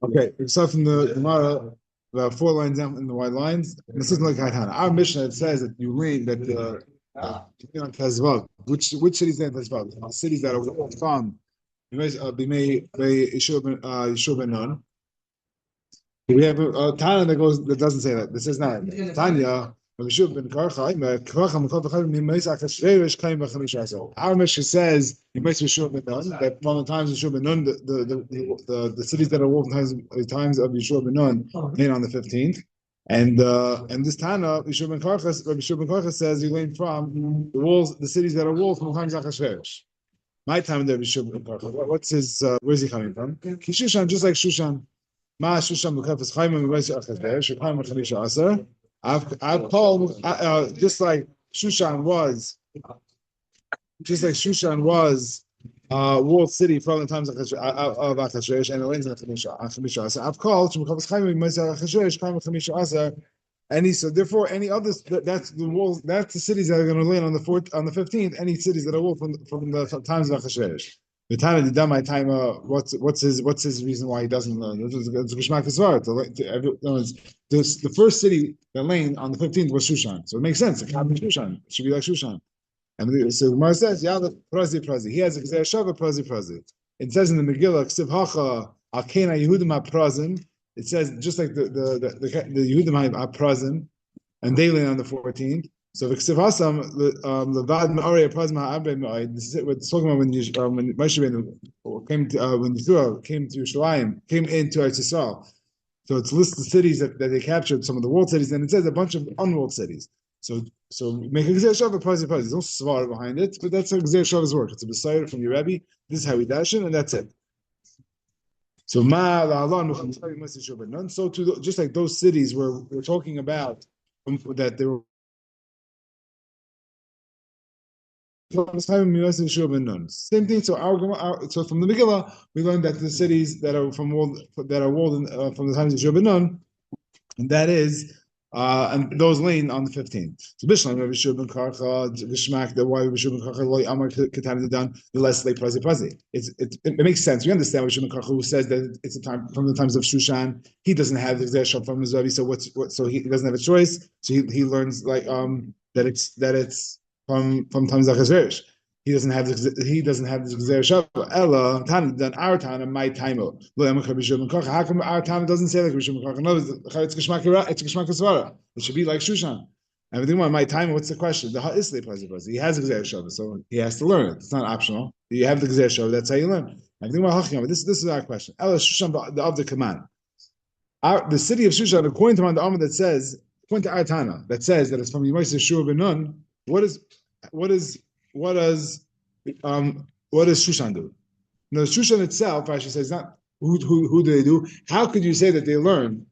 Okay, except from the Gemara, the 4 lines down in the white lines. This isn't like Haitana. Our Mishnah, it says that you lean that on Tezvav. Which cities in Tezvav? The cities that are from Yeshua ben Nun. We have a Tana that doesn't say that. This is not Tanya. Our Mishnah says you might Yeshua ben Nun that from the times of Yeshua ben Nun, the cities that are ruled in times of Yeshua ben Nun came on the 15th, and this Tana Yeshua ben Karcha says you learn from the cities that are ruled from the times of Achashverosh. My time there Yeshua ben Karcha. What's his? Where's he coming from? Shushan, just like Shushan. Ma Shushan Mukafes Chaim and Achashverosh. Chaim Chamisha Aser. I've called just like Shushan was walled city from the times of Achashverosh and Elaine's Chamisha Aser. I've called Shemukavas Chaim Achashverosh Chaim Chamisha Aser, and so therefore any others that's the walls, that's the cities that are going to land on the 15th. Any cities that are walled from the times of Achashverosh. The Tana did my time. What's his reason why he doesn't learn? It's Geshmak Kisvar. The first city that lane on the 15th was Shushan, so it makes sense. Shushan it should be like Shushan. And so Gemara says, "Yalef prazi." He has a Gzer Shava prazi. It says in the Megillah, "Ksiv hacha alkena Yehudim ha-prazim." It says just like the Yehudim ha-prazim, and they lane on the 14th. So the Ksiv Hasam, the Vad Ma'ari Prazim ha'abre Ma'id. This is what it's talking about when Moshe came to when Yeshua came to Yerushalayim, came into Eretz Yisrael. So it's lists the cities that they captured, some of the walled cities, and it says a bunch of unwalled cities. So make a Gzer Shava prazi. There's no svar behind it, but that's how Gzer Shava's work. It's a Messiah from your Rebbe. This is how we dash it, and that's it. So Ma la'alon so too, just like those cities where we're talking about that they were. Same thing. So so from the Megillah, we learned that the cities that are walled from the times of Yeshua ben Nun, and that is and those lane on the 15th. So Bishlam Yeshua ben Karcha, Geshmak, the why Yeshua ben Karcha loy Amar Ketana done the less like prazi. It makes sense. We understand Yeshua ben Karcha who says that it's a time from the times of Shushan. He doesn't have the Gzer from his Rebbe, so so he doesn't have a choice. So he learns like that it's from times of Achashverosh. He doesn't have this Gzer Shava. Ella Tana done our Tana my time. How come our Tana doesn't say like Rishon Karcha? No, it's Geshmak Svara. It should be like Shushan. Everything about my time. What's the question? The Ha'isle prazi. He has a Gzer Shava, so he has to learn it. It's not optional. You have the Gzer Shava. That's how you learn. Everything about Hachiyam. This is our question. Ella Shushan of the command. The city of Shushan, according to the Amr that says, according to our Tana that says that it's from Yemais Yeshua ben Nun. What does Shushan do? No, Shushan itself, Rashi says, not who do they do? How could you say that they learn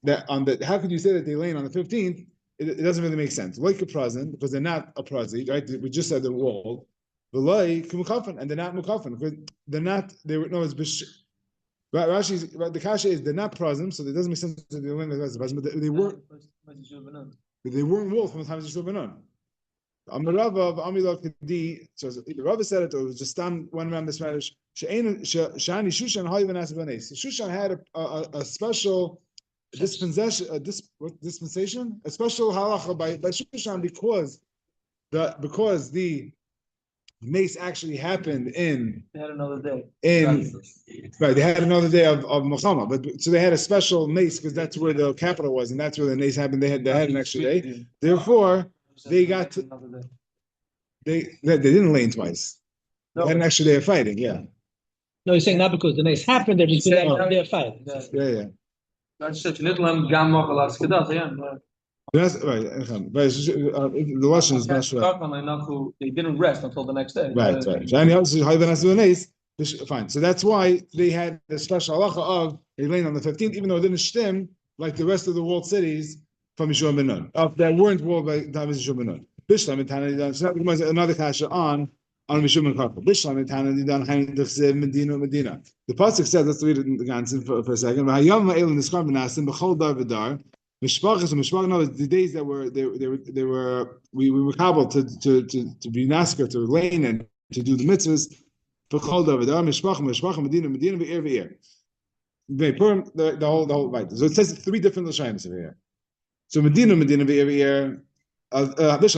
that on the? How could you say that they learn on the 15th? It doesn't really make sense. Like a prazen, because they're not a prazi, right? We just said the wall. And they're not mukafan because they're not. They were no. It's Rashi's. The kasha is they're not prazim, so it doesn't make sense that they learn the prazim. But they weren't. They weren't wolf from the times of Yeshua ben Nun. Amarava Amila Kadi. So the Rava said it, or it was just one around this matter. Shani Shushan Hayvan Asbanes. Shushan had a special dispensation, a special halacha by Shushan because the mace actually happened in. They had another day. Right, they had another day of Muhammad, but so they had a special mace because that's where the capital was, and that's where the mace happened. They had an extra day. Therefore, they got to, they didn't lane twice. They had an extra day of fighting. Yeah. No, he's saying not because the mace happened. They're just an extra day of fighting. Yeah. That's such a little gamma That's right. The Russian is not sure. They didn't rest until the next day. Right. Fine. So that's why they had the special halacha of they lane on the 15th, even though it didn't stem like the rest of the walled cities from Yeshua ben Nun, that weren't walled by Yeshua ben Nun. Bishlam and Tana. So another kasha on Yeshua ben Karka. Bishlam and Tana Medina. The pasuk says, let's read it in the Gansin for a second. Mishpachas and Mishpach, no, the days that we were cobbled to be nasker, to lane and to do the mitzvahs v'chol davar mishpacha medina ve'ir. The whole right. So it says three different lashonos over here. So Medina ve'ir. There's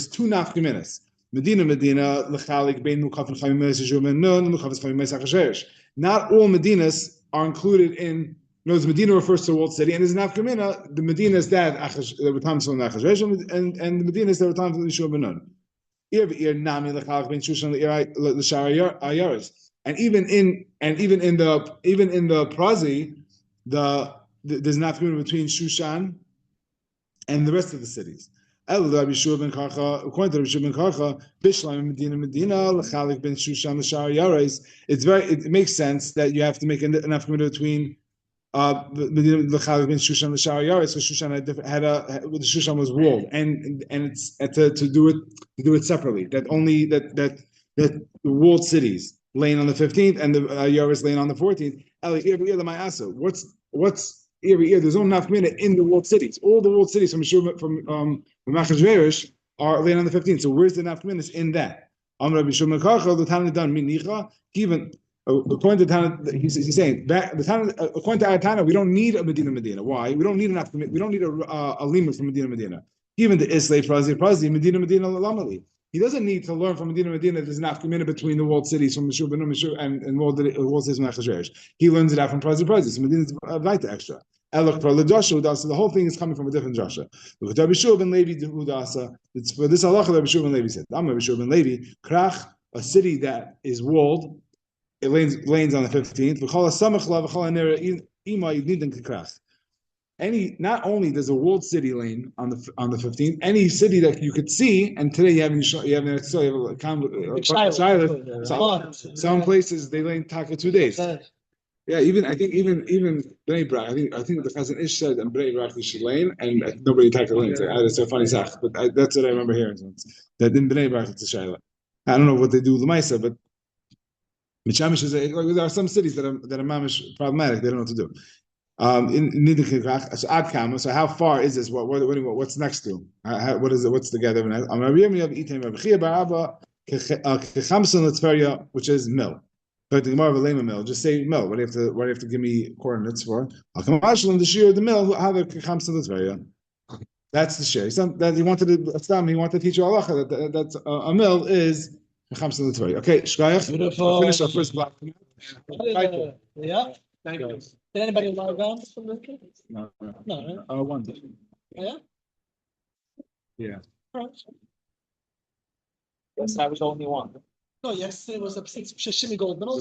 two nafkaminas. Medina lechalik bein mukafin chayim meisajum and nun mukafin chayim meisachashesh. Not all Medinas are included in. Notice Medina refers to a walled city, and there's nafkamina. The Medinas that were times from Achashesh, and the Medinas that were times from Yeshua ben Nun. Ir nami lechalik bein Shushan l'shar ayaris. And even in the Prazi, there's nafkamina between Shushan and the rest of the cities. According to Rabbi Yeshua ben Karcha, Bishlam Medina, Lechalik ben Shushan l'shar yaris. It makes sense that you have to make an nafkamina between Medina l'Chalik ben Shushan l'shar yaris. So Shushan was walled, and it's to do it separately. That only that the walled cities laying on the 15th and the yaris laying on the 14th. What's every year? There's no nafkamina in the walled cities. All the walled cities from Achashverosh are laying on the 15th. So where's the nafkamina in that? Rabbi Yeshua ben Karcha, the Tana done minicha. Even according to Tana, he's saying back the Tana. According to Tana, we don't need a Medina. Why? We don't need a limud from Medina. Even the Islay Prazi Medina Lamali. He doesn't need to learn from Medina. There's an nafkamina between the walled cities from Meshur ben and walled cities from Achashverosh. He learns it out from Prazi. So Medina's right extra. Elok for Ladasha, the whole thing is coming from a different Joshua. Rabbi Yeshua ben Levi Udasa. It's for this halacha. Rabbi Yeshua ben Levi said, "I'm Rabbi Yeshua ben Levi. Krach, a city that is walled, it lanes on the 15th. V'chol hasamachla v'chol hanera ima yidnidin krach." Not only does a walled city lane on the 15th, any city that you could see, and today you have some places they lane taka 2 days. Yeah, I think even Bnei Brak. I think the Chazon Ish said in Bnei Brak they should lane, and nobody attacked the lanes. It's a funny sach, but that's what I remember hearing. That in Bnei Brak it's a shayla. I don't know what they do l'maisa, but Mishamish is there are some cities that are mamish problematic. They don't know what to do. So how far is this? What's next to? What is it? What's together? Which is mil. But the Gemara of a lema mill, just say mill. What do you have to give me coordinates for? The shear of the mill. How the chamsa l'tveria. That's the shear. That he wanted to teach you halacha that a mill is chamsa l'tveria. Okay, shkayach. Finish our first block. Yeah. Thank you. Did anybody log on? No. One. Yeah. Yeah. Yes, I was only one. No, yesterday was a shimmy gold medal.